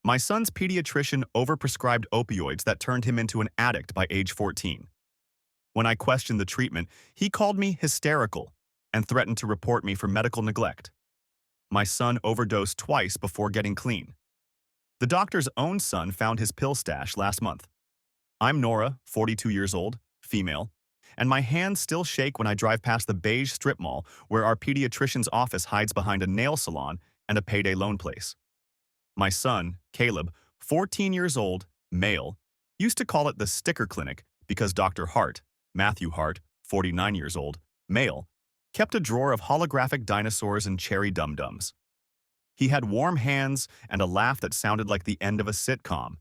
My son's pediatrician overprescribed opioids that turned him into an addict by age 14. When I questioned the treatment, he called me hysterical and threatened to report me for medical neglect. My son overdosed twice before getting clean. The doctor's own son found his pill stash last month. I'm Nora, 42 years old, female, and my hands still shake when I drive past the beige strip mall where our pediatrician's office hides behind a nail salon and a payday loan place. My son, Caleb, 14 years old, male, used to call it the sticker clinic because Dr. Hart, Matthew Hart, 49 years old, male, kept a drawer of holographic dinosaurs and cherry dum-dums. He had warm hands and a laugh that sounded like the end of a sitcom,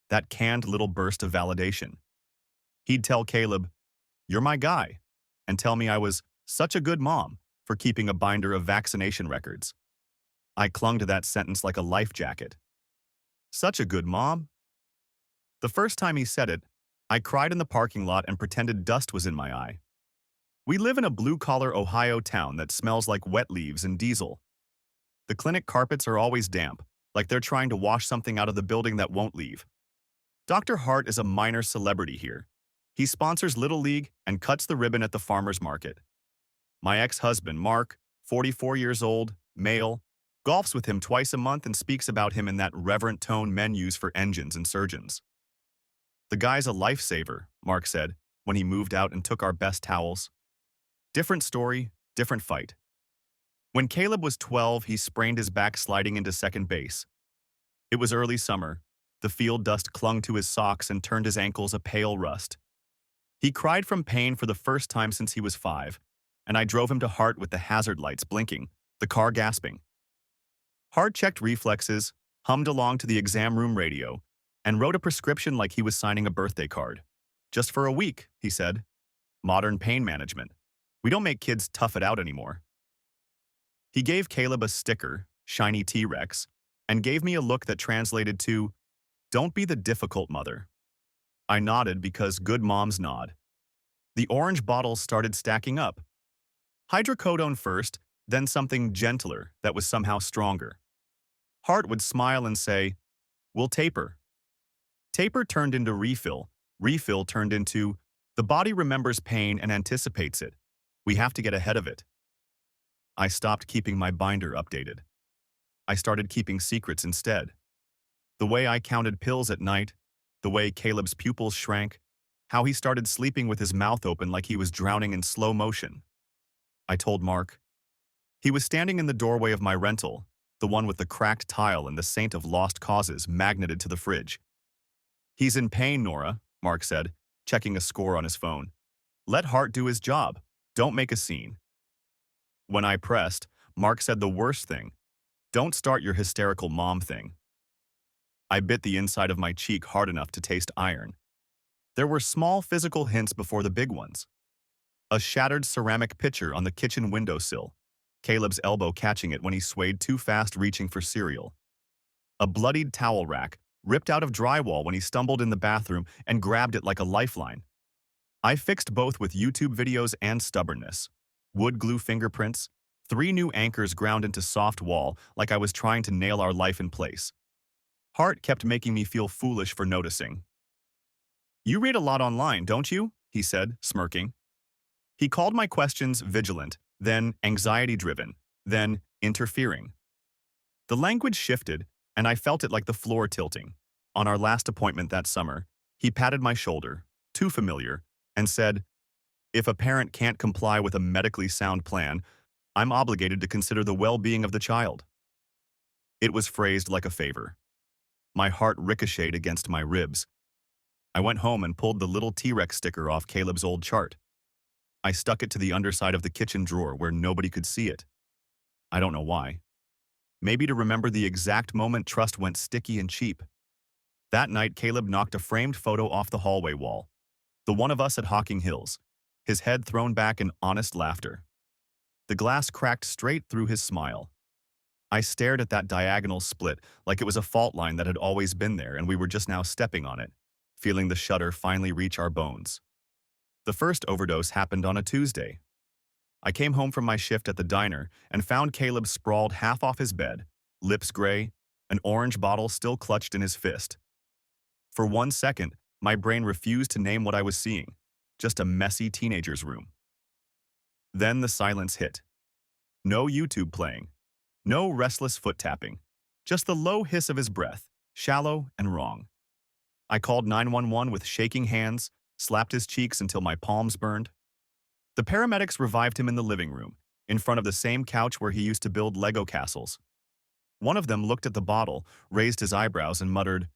that canned little burst of validation. He'd tell Caleb, "You're my guy," and tell me I was such a good mom for keeping a binder of vaccination records. I clung to that sentence like a life jacket. Such a good mom? The first time he said it, I cried in the parking lot and pretended dust was in my eye. We live in a blue-collar Ohio town that smells like wet leaves and diesel. The clinic carpets are always damp, like they're trying to wash something out of the building that won't leave. Dr. Hart is a minor celebrity here. He sponsors Little League and cuts the ribbon at the farmer's market. My ex-husband, Mark, 44 years old, male, golfs with him twice a month and speaks about him in that reverent tone men use for engines and surgeons. "The guy's a lifesaver," Mark said, when he moved out and took our best towels. Different story, different fight. When Caleb was 12, he sprained his back sliding into second base. It was early summer. The field dust clung to his socks and turned his ankles a pale rust. He cried from pain for the first time since he was 5, and I drove him to Hart with the hazard lights blinking, the car gasping. Hart checked reflexes, hummed along to the exam room radio, and wrote a prescription like he was signing a birthday card. "Just for a week," he said. "Modern pain management. We don't make kids tough it out anymore." He gave Caleb a sticker, shiny T-Rex, and gave me a look that translated to, "Don't be the difficult mother." I nodded because good moms nod. The orange bottles started stacking up. Hydrocodone first, then something gentler that was somehow stronger. Hart would smile and say, "We'll taper." Taper turned into refill. Refill turned into, "The body remembers pain and anticipates it. We have to get ahead of it." I stopped keeping my binder updated. I started keeping secrets instead. The way I counted pills at night, the way Caleb's pupils shrank, how he started sleeping with his mouth open like he was drowning in slow motion. I told Mark. He was standing in the doorway of my rental, the one with the cracked tile and the Saint of Lost Causes magneted to the fridge. "He's in pain, Nora," Mark said, checking a score on his phone. "Let Hart do his job. Don't make a scene." When I pressed, Mark said the worst thing. "Don't start your hysterical mom thing." I bit the inside of my cheek hard enough to taste iron. There were small physical hints before the big ones. A shattered ceramic pitcher on the kitchen windowsill, Caleb's elbow catching it when he swayed too fast reaching for cereal. A bloodied towel rack, ripped out of drywall when he stumbled in the bathroom and grabbed it like a lifeline. I fixed both with YouTube videos and stubbornness. Wood glue fingerprints, 3 new anchors ground into soft wall like I was trying to nail our life in place. Hart kept making me feel foolish for noticing. "You read a lot online, don't you?" he said, smirking. He called my questions vigilant, then anxiety-driven, then interfering. The language shifted, and I felt it like the floor tilting. On our last appointment that summer, he patted my shoulder, too familiar, and said, "If a parent can't comply with a medically sound plan, I'm obligated to consider the well-being of the child." It was phrased like a favor. My heart ricocheted against my ribs. I went home and pulled the little T-Rex sticker off Caleb's old chart. I stuck it to the underside of the kitchen drawer where nobody could see it. I don't know why. Maybe to remember the exact moment trust went sticky and cheap. That night, Caleb knocked a framed photo off the hallway wall. The one of us at Hocking Hills, his head thrown back in honest laughter. The glass cracked straight through his smile. I stared at that diagonal split like it was a fault line that had always been there and we were just now stepping on it, feeling the shudder finally reach our bones. The first overdose happened on a Tuesday. I came home from my shift at the diner and found Caleb sprawled half off his bed, lips gray, an orange bottle still clutched in his fist. For 1 second, my brain refused to name what I was seeing, just a messy teenager's room. Then the silence hit. No YouTube playing, no restless foot tapping, just the low hiss of his breath, shallow and wrong. I called 911 with shaking hands, slapped his cheeks until my palms burned. The paramedics revived him in the living room, in front of the same couch where he used to build Lego castles. One of them looked at the bottle, raised his eyebrows, and muttered,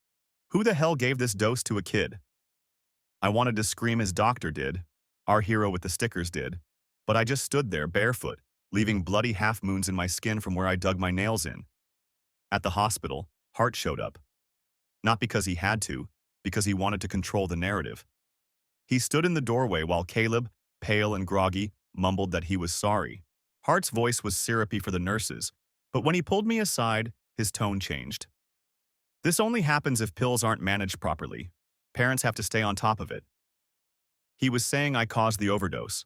"Who the hell gave this dose to a kid?" I wanted to scream as Doctor did, our hero with the stickers did, but I just stood there barefoot, leaving bloody half-moons in my skin from where I dug my nails in. At the hospital, Hart showed up. Not because he had to, because he wanted to control the narrative. He stood in the doorway while Caleb, pale and groggy, mumbled that he was sorry. Hart's voice was syrupy for the nurses, but when he pulled me aside, his tone changed. This only happens if pills aren't managed properly. Parents have to stay on top of it. He was saying I caused the overdose.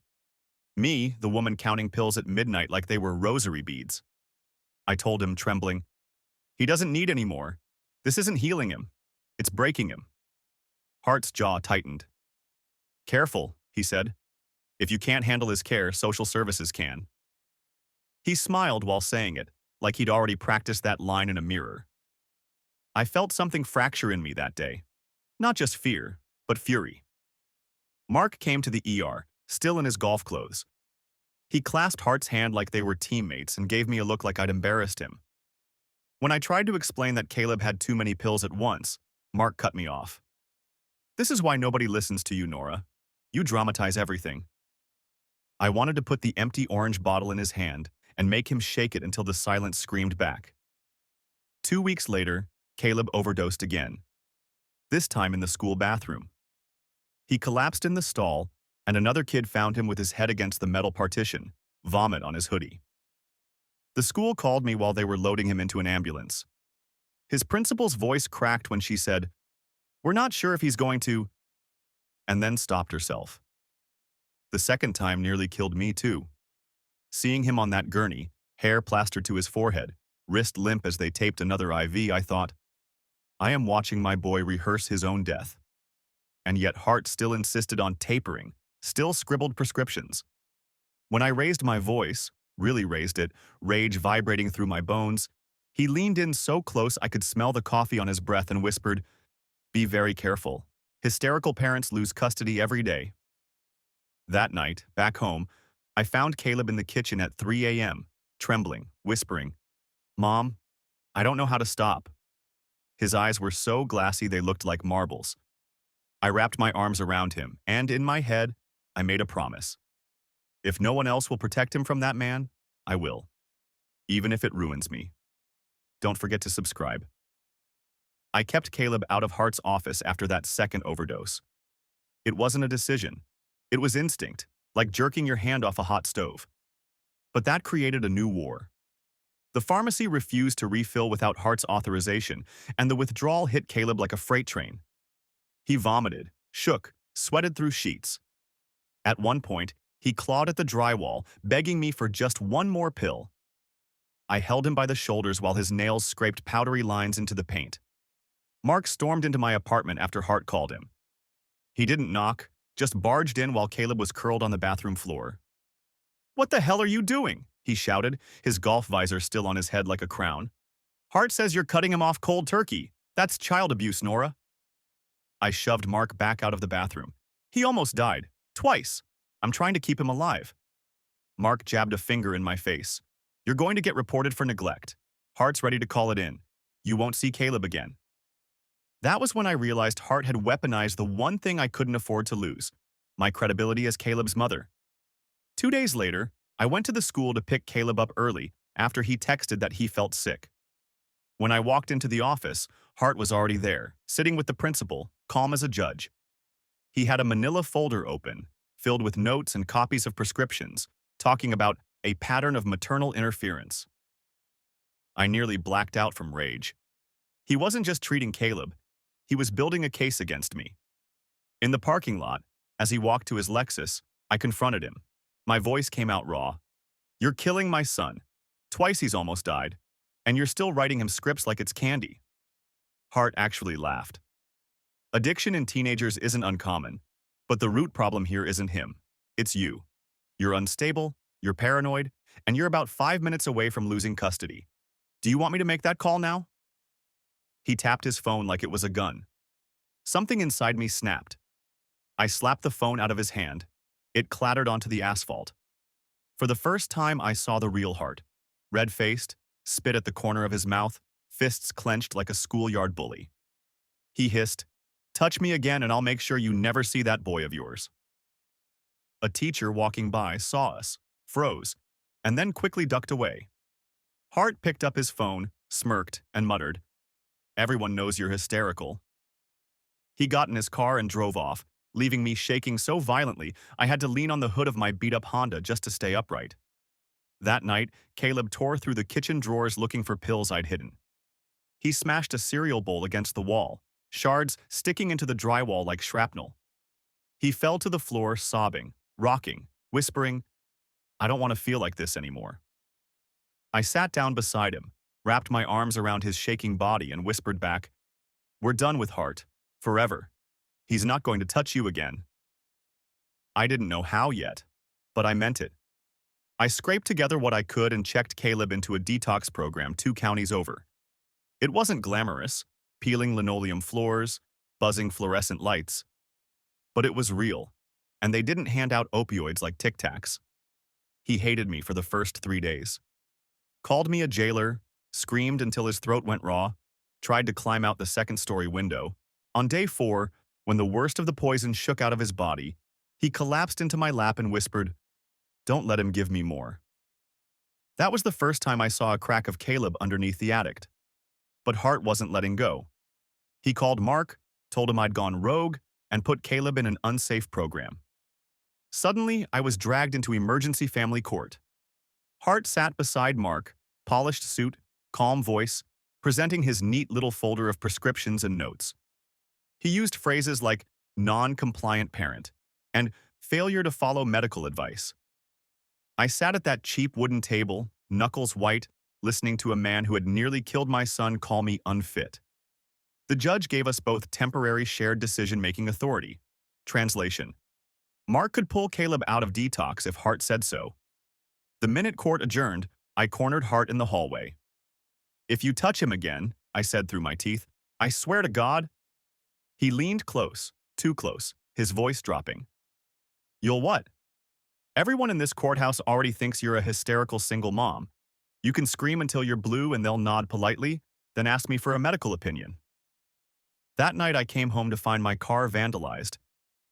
Me, the woman counting pills at midnight like they were rosary beads. I told him, trembling, "He doesn't need any more. This isn't healing him. It's breaking him." Hart's jaw tightened. "Careful," he said. "If you can't handle his care, social services can." He smiled while saying it, like he'd already practiced that line in a mirror. I felt something fracture in me that day. Not just fear, but fury. Mark came to the ER, still in his golf clothes. He clasped Hart's hand like they were teammates and gave me a look like I'd embarrassed him. When I tried to explain that Caleb had too many pills at once, Mark cut me off. "This is why nobody listens to you, Nora. You dramatize everything." I wanted to put the empty orange bottle in his hand and make him shake it until the silence screamed back. 2 weeks later, Caleb overdosed again. This time in the school bathroom. He collapsed in the stall, and another kid found him with his head against the metal partition, vomit on his hoodie. The school called me while they were loading him into an ambulance. His principal's voice cracked when she said, "We're not sure if he's going to," and then stopped herself. The second time nearly killed me too. Seeing him on that gurney, hair plastered to his forehead, wrist limp as they taped another IV, I thought, I am watching my boy rehearse his own death. And yet Hart still insisted on tapering, still scribbled prescriptions. When I raised my voice, really raised it, rage vibrating through my bones, he leaned in so close I could smell the coffee on his breath and whispered, "Be very careful. Hysterical parents lose custody every day." That night, back home, I found Caleb in the kitchen at 3 a.m., trembling, whispering, "Mom, I don't know how to stop." His eyes were so glassy they looked like marbles. I wrapped my arms around him, and in my head, I made a promise. If no one else will protect him from that man, I will. Even if it ruins me. Don't forget to subscribe. I kept Caleb out of Hart's office after that second overdose. It wasn't a decision. It was instinct, like jerking your hand off a hot stove. But that created a new war. The pharmacy refused to refill without Hart's authorization, and the withdrawal hit Caleb like a freight train. He vomited, shook, sweated through sheets. At one point, he clawed at the drywall, begging me for just one more pill. I held him by the shoulders while his nails scraped powdery lines into the paint. Mark stormed into my apartment after Hart called him. He didn't knock, just barged in while Caleb was curled on the bathroom floor. "What the hell are you doing?" he shouted, his golf visor still on his head like a crown. "Hart says you're cutting him off cold turkey. That's child abuse, Nora." I shoved Mark back out of the bathroom. He almost died. Twice. I'm trying to keep him alive. Mark jabbed a finger in my face. "You're going to get reported for neglect. Hart's ready to call it in. You won't see Caleb again." That was when I realized Hart had weaponized the one thing I couldn't afford to lose, my credibility as Caleb's mother. 2 days later, I went to the school to pick Caleb up early after he texted that he felt sick. When I walked into the office, Hart was already there, sitting with the principal, calm as a judge. He had a manila folder open, filled with notes and copies of prescriptions, talking about a pattern of maternal interference. I nearly blacked out from rage. He wasn't just treating Caleb, he was building a case against me. In the parking lot, as he walked to his Lexus, I confronted him. My voice came out raw. "You're killing my son. Twice he's almost died. And you're still writing him scripts like it's candy. Hart actually laughed. Addiction in teenagers isn't uncommon, but the root problem here isn't him. It's you. You're unstable, you're paranoid, and you're about 5 minutes away from losing custody. Do you want me to make that call now? He tapped his phone like it was a gun. Something inside me snapped. I slapped the phone out of his hand. It clattered onto the asphalt. For the first time, I saw the real Hart. Red-faced, spit at the corner of his mouth, fists clenched like a schoolyard bully. He hissed, "Touch me again and I'll make sure you never see that boy of yours." A teacher walking by saw us, froze, and then quickly ducked away. Hart picked up his phone, smirked, and muttered, "Everyone knows you're hysterical." He got in his car and drove off, leaving me shaking so violently I had to lean on the hood of my beat-up Honda just to stay upright. That night, Caleb tore through the kitchen drawers looking for pills I'd hidden. He smashed a cereal bowl against the wall, shards sticking into the drywall like shrapnel. He fell to the floor sobbing, rocking, whispering, "I don't want to feel like this anymore." I sat down beside him, wrapped my arms around his shaking body and whispered back, "We're done with Hart. Forever. He's not going to touch you again." I didn't know how yet, but I meant it. I scraped together what I could and checked Caleb into a detox program 2 counties over. It wasn't glamorous, peeling linoleum floors, buzzing fluorescent lights, but it was real, and they didn't hand out opioids like Tic Tacs. He hated me for the first 3 days. Called me a jailer, screamed until his throat went raw, tried to climb out the second-story window. On day 4, when the worst of the poison shook out of his body, he collapsed into my lap and whispered, "Don't let him give me more." That was the first time I saw a crack of Caleb underneath the addict. But Hart wasn't letting go. He called Mark, told him I'd gone rogue, and put Caleb in an unsafe program. Suddenly, I was dragged into emergency family court. Hart sat beside Mark, polished suit, calm voice, presenting his neat little folder of prescriptions and notes. He used phrases like non-compliant parent and failure to follow medical advice. I sat at that cheap wooden table, knuckles white, listening to a man who had nearly killed my son call me unfit. The judge gave us both temporary shared decision-making authority. Translation: Mark could pull Caleb out of detox if Hart said so. The minute court adjourned, I cornered Hart in the hallway. "If you touch him again," I said through my teeth, "I swear to God." He leaned close, too close, his voice dropping. "You'll what? Everyone in this courthouse already thinks you're a hysterical single mom. You can scream until you're blue and they'll nod politely, then ask me for a medical opinion." That night I came home to find my car vandalized.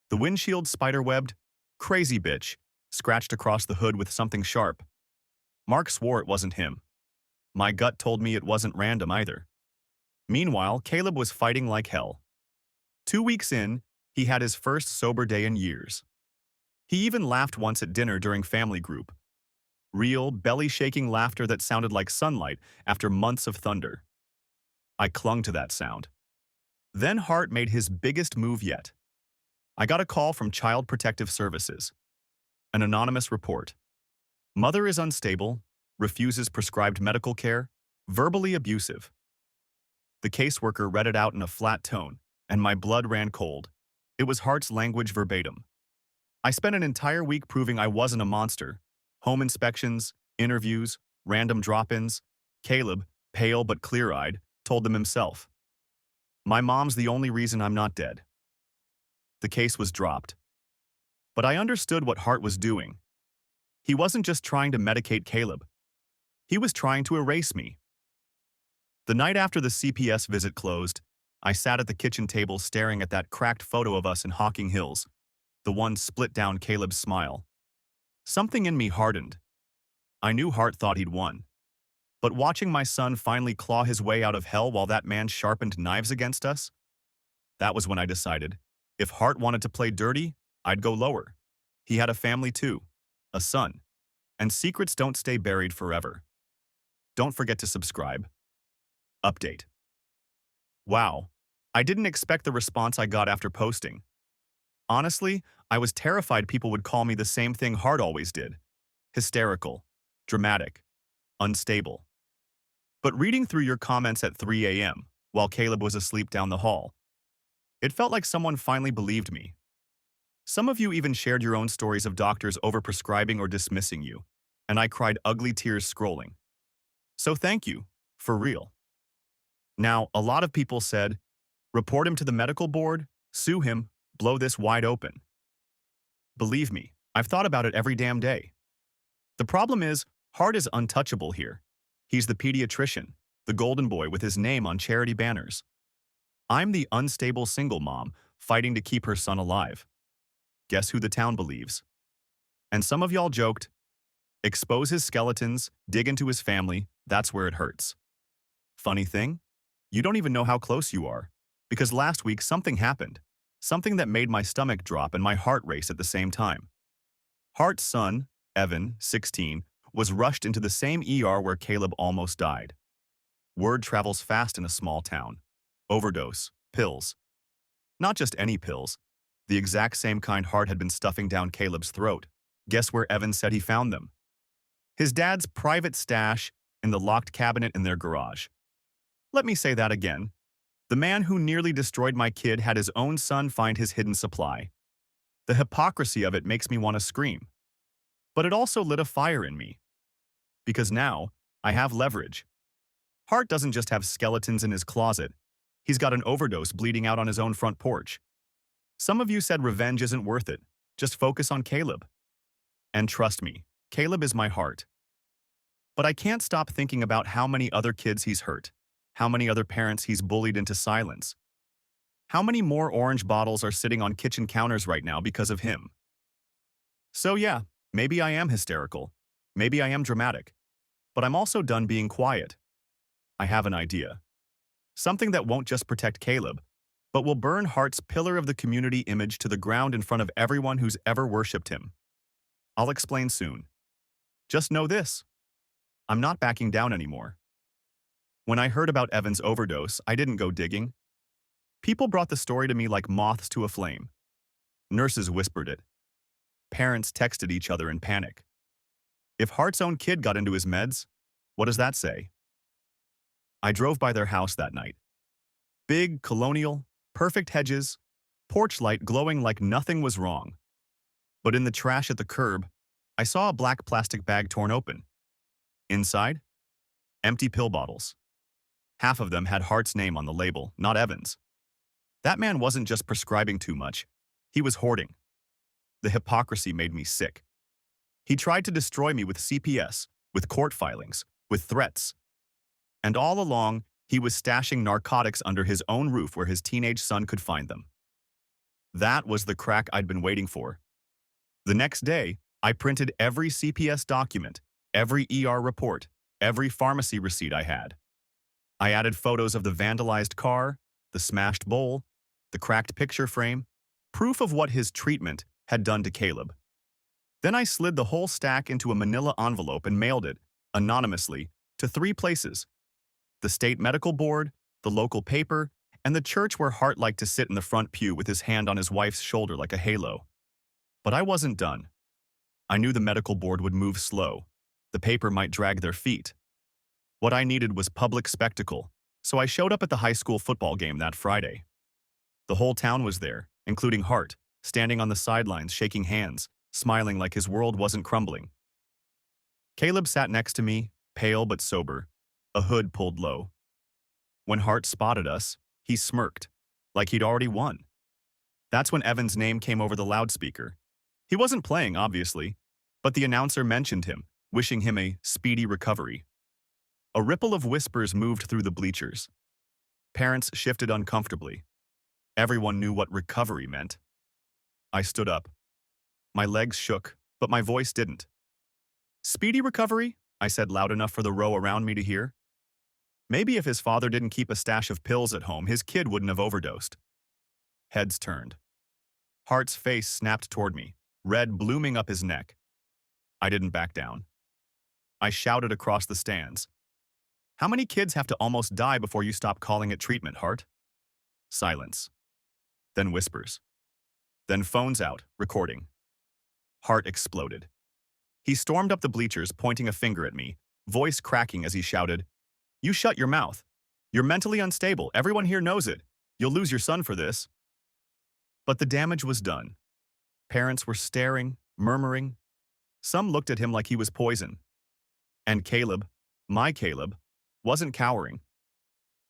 The windshield spiderwebbed, "Crazy bitch," scratched across the hood with something sharp. Mark swore it wasn't him. My gut told me it wasn't random either. Meanwhile, Caleb was fighting like hell. 2 weeks in, he had his first sober day in years. He even laughed once at dinner during family group. Real, belly-shaking laughter that sounded like sunlight after months of thunder. I clung to that sound. Then Hart made his biggest move yet. I got a call from Child Protective Services. An anonymous report. Mother is unstable, refuses prescribed medical care, verbally abusive. The caseworker read it out in a flat tone, and my blood ran cold. It was Hart's language verbatim. I spent an entire week proving I wasn't a monster. Home inspections, interviews, random drop-ins. Caleb, pale but clear-eyed, told them himself. My mom's the only reason I'm not dead. The case was dropped. But I understood what Hart was doing. He wasn't just trying to medicate Caleb. He was trying to erase me. The night after the CPS visit closed, I sat at the kitchen table staring at that cracked photo of us in Hocking Hills, the one split down Caleb's smile. Something in me hardened. I knew Hart thought he'd won. But watching my son finally claw his way out of hell while that man sharpened knives against us, that was when I decided, if Hart wanted to play dirty, I'd go lower. He had a family too, a son, and secrets don't stay buried forever. Don't forget to subscribe. Update. Wow, I didn't expect the response I got after posting. Honestly, I was terrified people would call me the same thing Hart always did. Hysterical, dramatic, unstable. But reading through your comments at 3 a.m., while Caleb was asleep down the hall, it felt like someone finally believed me. Some of you even shared your own stories of doctors overprescribing or dismissing you, and I cried ugly tears scrolling. So thank you, for real. Now, a lot of people said, report him to the medical board, sue him, blow this wide open. Believe me, I've thought about it every damn day. The problem is, Hart is untouchable here. He's the pediatrician, the golden boy with his name on charity banners. I'm the unstable single mom fighting to keep her son alive. Guess who the town believes? And some of y'all joked, expose his skeletons, dig into his family, that's where it hurts. Funny thing? You don't even know how close you are, because last week something happened. Something that made my stomach drop and my heart race at the same time. Hart's son, Evan, 16, was rushed into the same ER where Caleb almost died. Word travels fast in a small town. Overdose, pills. Not just any pills. The exact same kind Hart had been stuffing down Caleb's throat. Guess where Evan said he found them? His dad's private stash in the locked cabinet in their garage. Let me say that again. The man who nearly destroyed my kid had his own son find his hidden supply. The hypocrisy of it makes me want to scream. But it also lit a fire in me. Because now, I have leverage. Hart doesn't just have skeletons in his closet. He's got an overdose bleeding out on his own front porch. Some of you said revenge isn't worth it. Just focus on Caleb. And trust me, Caleb is my heart. But I can't stop thinking about how many other kids he's hurt. How many other parents he's bullied into silence. How many more orange bottles are sitting on kitchen counters right now because of him? So yeah, maybe I am hysterical. Maybe I am dramatic. But I'm also done being quiet. I have an idea. Something that won't just protect Caleb, but will burn Hart's pillar of the community image to the ground in front of everyone who's ever worshipped him. I'll explain soon. Just know this. I'm not backing down anymore. When I heard about Evan's overdose, I didn't go digging. People brought the story to me like moths to a flame. Nurses whispered it. Parents texted each other in panic. If Hart's own kid got into his meds, what does that say? I drove by their house that night. Big, colonial, perfect hedges, porch light glowing like nothing was wrong. But in the trash at the curb, I saw a black plastic bag torn open. Inside, empty pill bottles. Half of them had Hart's name on the label, not Evan's. That man wasn't just prescribing too much, he was hoarding. The hypocrisy made me sick. He tried to destroy me with CPS, with court filings, with threats. And all along, he was stashing narcotics under his own roof where his teenage son could find them. That was the crack I'd been waiting for. The next day, I printed every CPS document, every ER report, every pharmacy receipt I had. I added photos of the vandalized car, the smashed bowl, the cracked picture frame, proof of what his treatment had done to Caleb. Then I slid the whole stack into a manila envelope and mailed it, anonymously, to 3 places: the state medical board, the local paper, and the church where Hart liked to sit in the front pew with his hand on his wife's shoulder like a halo. But I wasn't done. I knew the medical board would move slow. The paper might drag their feet. What I needed was public spectacle, so I showed up at the high school football game that Friday. The whole town was there, including Hart, standing on the sidelines shaking hands, smiling like his world wasn't crumbling. Caleb sat next to me, pale but sober, a hood pulled low. When Hart spotted us, he smirked, like he'd already won. That's when Evan's name came over the loudspeaker. He wasn't playing, obviously, but the announcer mentioned him, wishing him a speedy recovery. A ripple of whispers moved through the bleachers. Parents shifted uncomfortably. Everyone knew what recovery meant. I stood up. My legs shook, but my voice didn't. Speedy recovery? I said loud enough for the row around me to hear. Maybe if his father didn't keep a stash of pills at home, his kid wouldn't have overdosed. Heads turned. Hart's face snapped toward me, red blooming up his neck. I didn't back down. I shouted across the stands. How many kids have to almost die before you stop calling it treatment, Hart? Silence. Then whispers. Then phones out, recording. Hart exploded. He stormed up the bleachers, pointing a finger at me, voice cracking as he shouted, You shut your mouth. You're mentally unstable. Everyone here knows it. You'll lose your son for this. But the damage was done. Parents were staring, murmuring. Some looked at him like he was poison. And Caleb, my Caleb, wasn't cowering.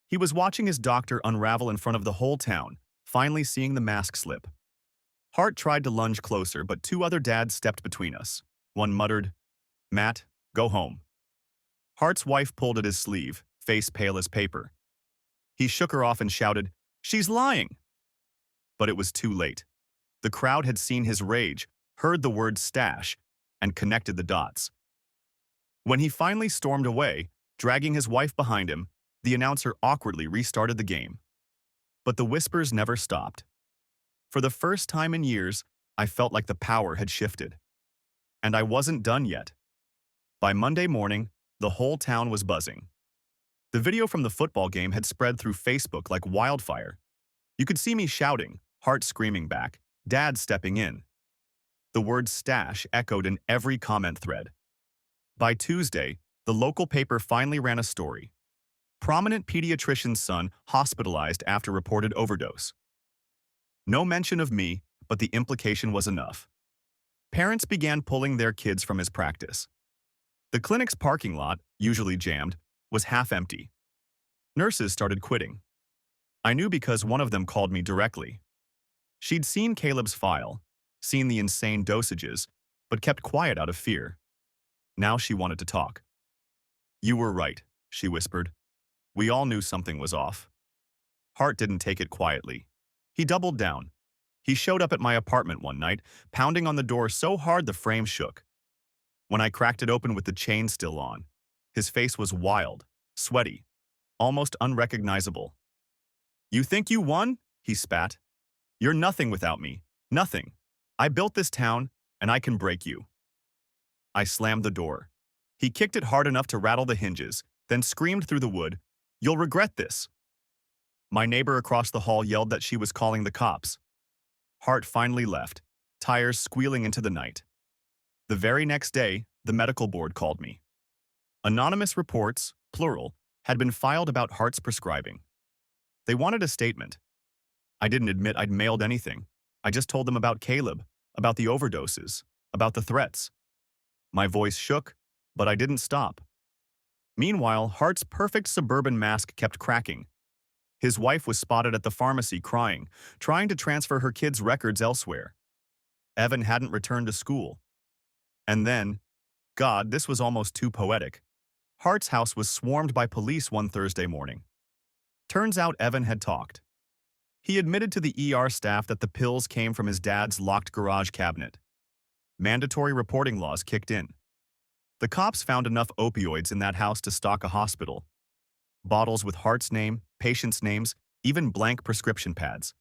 He was watching his doctor unravel in front of the whole town, finally seeing the mask slip. Hart tried to lunge closer, but two other dads stepped between us. One muttered, "Matt, go home." Hart's wife pulled at his sleeve, face pale as paper. He shook her off and shouted, "She's lying!" But it was too late. The crowd had seen his rage, heard the word stash, and connected the dots. When he finally stormed away, dragging his wife behind him, the announcer awkwardly restarted the game. But the whispers never stopped. For the first time in years, I felt like the power had shifted. And I wasn't done yet. By Monday morning, the whole town was buzzing. The video from the football game had spread through Facebook like wildfire. You could see me shouting, Hart screaming back, Dad stepping in. The word stash echoed in every comment thread. By Tuesday, the local paper finally ran a story. Prominent pediatrician's son hospitalized after reported overdose. No mention of me, but the implication was enough. Parents began pulling their kids from his practice. The clinic's parking lot, usually jammed, was half empty. Nurses started quitting. I knew because one of them called me directly. She'd seen Caleb's file, seen the insane dosages, but kept quiet out of fear. Now she wanted to talk. "You were right," she whispered. "We all knew something was off." Hart didn't take it quietly. He doubled down. He showed up at my apartment one night, pounding on the door so hard the frame shook. When I cracked it open with the chain still on, his face was wild, sweaty, almost unrecognizable. "You think you won?" he spat. "You're nothing without me. Nothing. I built this town, and I can break you." I slammed the door. He kicked it hard enough to rattle the hinges, then screamed through the wood, "You'll regret this." My neighbor across the hall yelled that she was calling the cops. Hart finally left, tires squealing into the night. The very next day, the medical board called me. Anonymous reports, plural, had been filed about Hart's prescribing. They wanted a statement. I didn't admit I'd mailed anything. I just told them about Caleb, about the overdoses, about the threats. My voice shook, but I didn't stop. Meanwhile, Hart's perfect suburban mask kept cracking. His wife was spotted at the pharmacy crying, trying to transfer her kids' records elsewhere. Evan hadn't returned to school. And then, God, this was almost too poetic. Hart's house was swarmed by police one Thursday morning. Turns out Evan had talked. He admitted to the ER staff that the pills came from his dad's locked garage cabinet. Mandatory reporting laws kicked in. The cops found enough opioids in that house to stock a hospital. Bottles with Hart's name, patients' names, even blank prescription pads.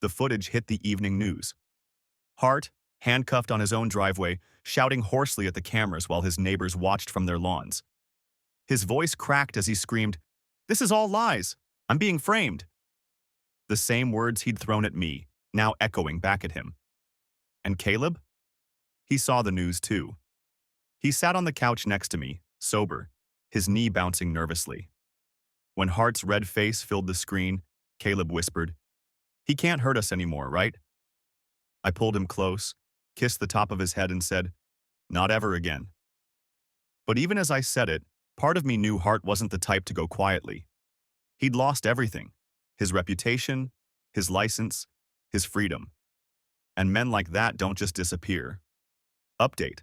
The footage hit the evening news. Hart, handcuffed on his own driveway, shouting hoarsely at the cameras while his neighbors watched from their lawns. His voice cracked as he screamed, "This is all lies! I'm being framed!" The same words he'd thrown at me, now echoing back at him. And Caleb? He saw the news too. He sat on the couch next to me, sober, his knee bouncing nervously. When Hart's red face filled the screen, Caleb whispered, "He can't hurt us anymore, right?" I pulled him close, kissed the top of his head and said, "Not ever again." But even as I said it, part of me knew Hart wasn't the type to go quietly. He'd lost everything, his reputation, his license, his freedom. And men like that don't just disappear. Update.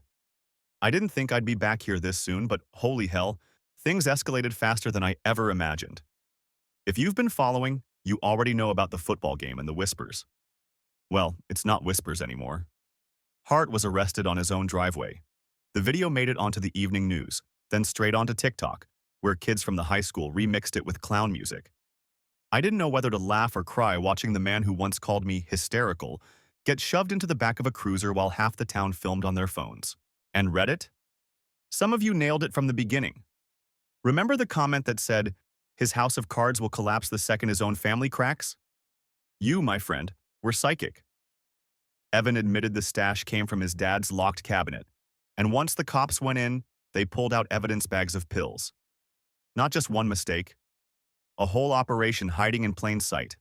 I didn't think I'd be back here this soon, but holy hell, things escalated faster than I ever imagined. If you've been following, you already know about the football game and the whispers. Well, it's not whispers anymore. Hart was arrested on his own driveway. The video made it onto the evening news, then straight onto TikTok, where kids from the high school remixed it with clown music. I didn't know whether to laugh or cry watching the man who once called me hysterical get shoved into the back of a cruiser while half the town filmed on their phones. And Reddit? Some of you nailed it from the beginning. Remember the comment that said, "His house of cards will collapse the second his own family cracks"? You, my friend, were psychic. Evan admitted the stash came from his dad's locked cabinet, and once the cops went in, they pulled out evidence bags of pills. Not just one mistake, a whole operation hiding in plain sight.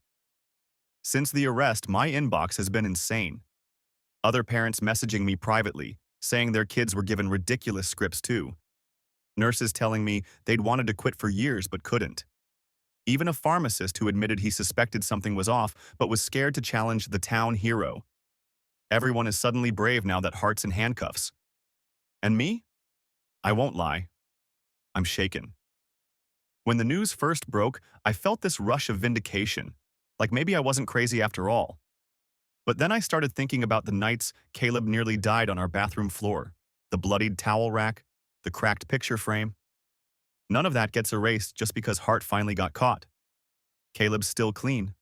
Since the arrest, my inbox has been insane. Other parents messaging me privately, saying their kids were given ridiculous scripts too. Nurses telling me they'd wanted to quit for years but couldn't. Even a pharmacist who admitted he suspected something was off but was scared to challenge the town hero. Everyone is suddenly brave now that Hart's in handcuffs. And me? I won't lie. I'm shaken. When the news first broke, I felt this rush of vindication, like maybe I wasn't crazy after all. But then I started thinking about the nights Caleb nearly died on our bathroom floor, the bloodied towel rack, the cracked picture frame. None of that gets erased just because Hart finally got caught. Caleb's still clean.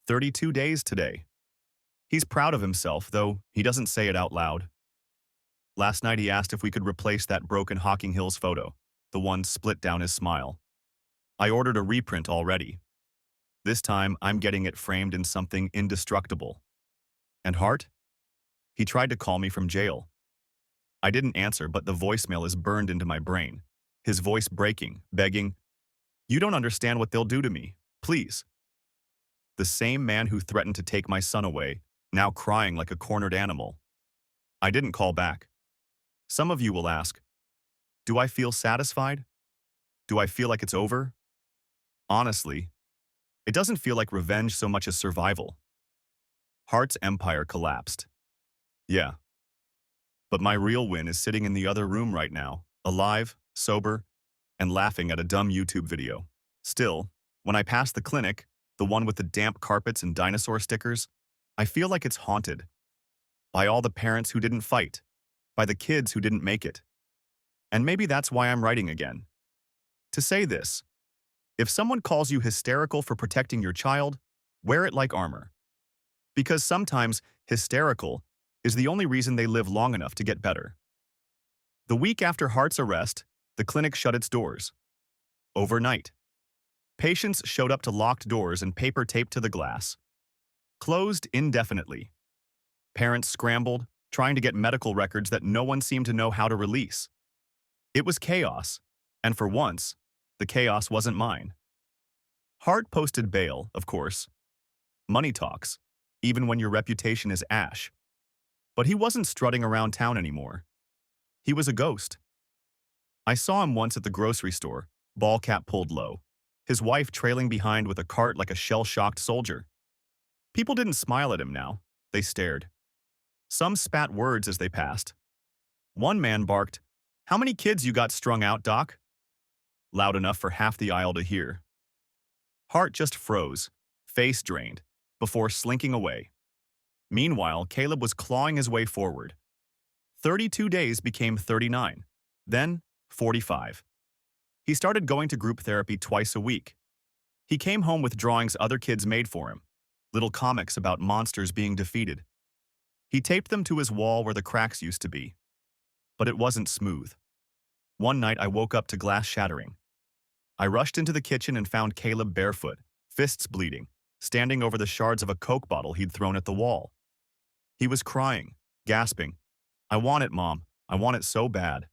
32 days today. He's proud of himself, though he doesn't say it out loud. Last night he asked if we could replace that broken Hocking Hills photo, the one split down his smile. I ordered a reprint already. This time I'm getting it framed in something indestructible. And Hart? He tried to call me from jail. I didn't answer, but the voicemail is burned into my brain. His voice breaking, begging, "You don't understand what they'll do to me. Please." The same man who threatened to take my son away, now crying like a cornered animal. I didn't call back. Some of you will ask, do I feel satisfied? Do I feel like it's over? Honestly, it doesn't feel like revenge so much as survival. Hart's empire collapsed. Yeah. But my real win is sitting in the other room right now, alive, sober, and laughing at a dumb YouTube video. Still, when I pass the clinic, the one with the damp carpets and dinosaur stickers, I feel like it's haunted. By all the parents who didn't fight. By the kids who didn't make it. And maybe that's why I'm writing again. To say this, if someone calls you hysterical for protecting your child, wear it like armor. Because sometimes hysterical is the only reason they live long enough to get better. The week after Hart's arrest, the clinic shut its doors. Overnight. Patients showed up to locked doors and paper taped to the glass. Closed indefinitely. Parents scrambled, trying to get medical records that no one seemed to know how to release. It was chaos, and for once, the chaos wasn't mine. Hart posted bail, of course. Money talks, even when your reputation is ash. But he wasn't strutting around town anymore. He was a ghost. I saw him once at the grocery store, ball cap pulled low, his wife trailing behind with a cart like a shell-shocked soldier. People didn't smile at him now, they stared. Some spat words as they passed. One man barked, "How many kids you got strung out, Doc?" Loud enough for half the aisle to hear. Hart just froze, face drained, before slinking away. Meanwhile, Caleb was clawing his way forward. 32 days became 39, then 45. He started going to group therapy twice a week. He came home with drawings other kids made for him, little comics about monsters being defeated. He taped them to his wall where the cracks used to be. But it wasn't smooth. One night I woke up to glass shattering. I rushed into the kitchen and found Caleb barefoot, fists bleeding, standing over the shards of a Coke bottle he'd thrown at the wall. He was crying, gasping, "I want it, Mom. I want it so bad."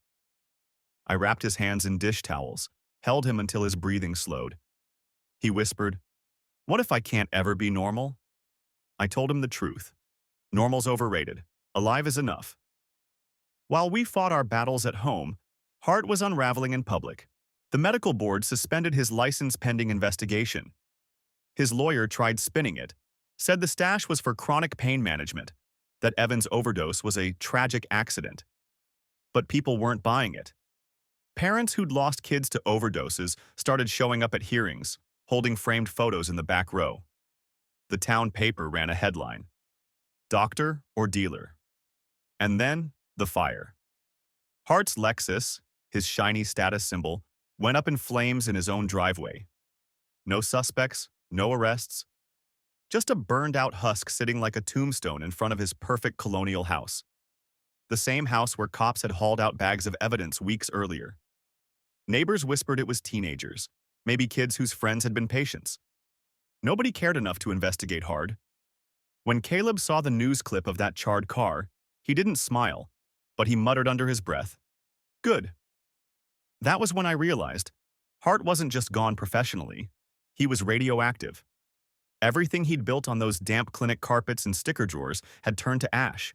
I wrapped his hands in dish towels, held him until his breathing slowed. He whispered, "What if I can't ever be normal?" I told him the truth. Normal's overrated. Alive is enough. While we fought our battles at home, Hart was unraveling in public. The medical board suspended his license pending investigation. His lawyer tried spinning it, said the stash was for chronic pain management, that Evan's overdose was a tragic accident. But people weren't buying it. Parents who'd lost kids to overdoses started showing up at hearings, holding framed photos in the back row. The town paper ran a headline, "Doctor or Dealer?" And then, the fire. Hart's Lexus, his shiny status symbol, went up in flames in his own driveway. No suspects, no arrests. Just a burned-out husk sitting like a tombstone in front of his perfect colonial house. The same house where cops had hauled out bags of evidence weeks earlier. Neighbors whispered it was teenagers, maybe kids whose friends had been patients. Nobody cared enough to investigate hard. When Caleb saw the news clip of that charred car, he didn't smile, but he muttered under his breath, "Good." That was when I realized Hart wasn't just gone professionally. He was radioactive. Everything he'd built on those damp clinic carpets and sticker drawers had turned to ash.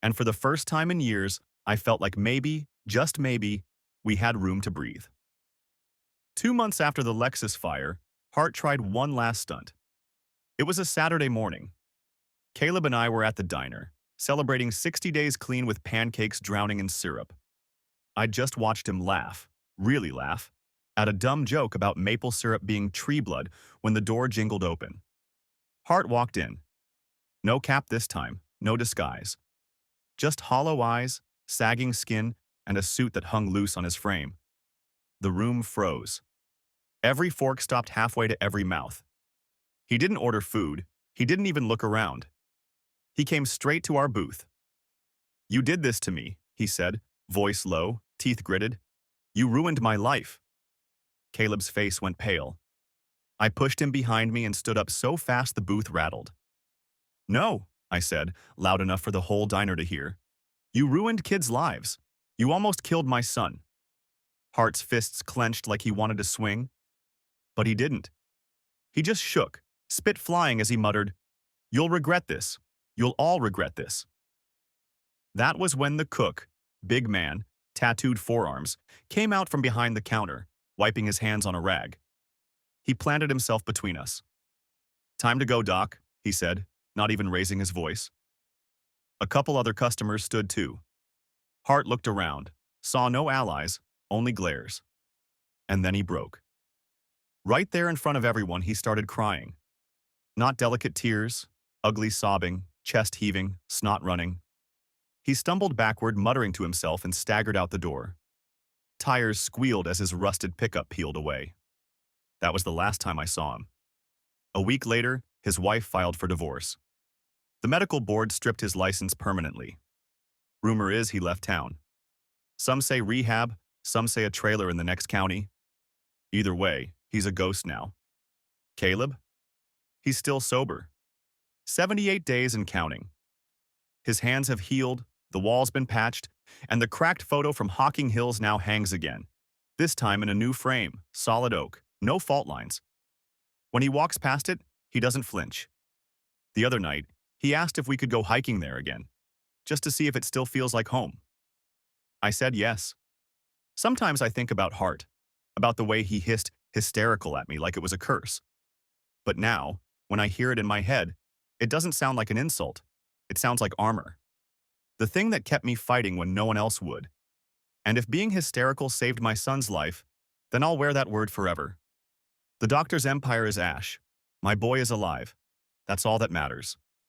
And for the first time in years, I felt like maybe, just maybe, we had room to breathe. 2 months after the Lexus fire, Hart tried one last stunt. It was a Saturday morning. Caleb and I were at the diner, celebrating 60 days clean with pancakes drowning in syrup. I'd just watched him laugh, really laugh, at a dumb joke about maple syrup being tree blood when the door jingled open. Hart walked in. No cap this time, no disguise. Just hollow eyes, sagging skin, and a suit that hung loose on his frame. The room froze. Every fork stopped halfway to every mouth. He didn't order food. He didn't even look around. He came straight to our booth. "You did this to me," he said, voice low, teeth gritted. "You ruined my life." Caleb's face went pale. I pushed him behind me and stood up so fast the booth rattled. "No," I said, loud enough for the whole diner to hear. "You ruined kids' lives. You almost killed my son." Hart's fists clenched like he wanted to swing. But he didn't. He just shook, spit flying as he muttered, "You'll regret this. You'll all regret this." That was when the cook, big man, tattooed forearms, came out from behind the counter, wiping his hands on a rag. He planted himself between us. "Time to go, Doc," he said, not even raising his voice. A couple other customers stood too. Hart looked around, saw no allies, only glares. And then he broke. Right there in front of everyone, he started crying. Not delicate tears, ugly sobbing, chest heaving, snot running. He stumbled backward, muttering to himself, and staggered out the door. Tires squealed as his rusted pickup peeled away. That was the last time I saw him. A week later, his wife filed for divorce. The medical board stripped his license permanently. Rumor is he left town. Some say rehab, some say a trailer in the next county. Either way, he's a ghost now. Caleb? He's still sober. 78 days and counting. His hands have healed, the wall's been patched, and the cracked photo from Hocking Hills now hangs again. This time in a new frame, solid oak, no fault lines. When he walks past it, he doesn't flinch. The other night, he asked if we could go hiking there again, just to see if it still feels like home. I said yes. Sometimes I think about Hart, about the way he hissed hysterical at me like it was a curse. But now, when I hear it in my head, it doesn't sound like an insult. It sounds like armor. The thing that kept me fighting when no one else would. And if being hysterical saved my son's life, then I'll wear that word forever. The doctor's empire is ash. My boy is alive. That's all that matters.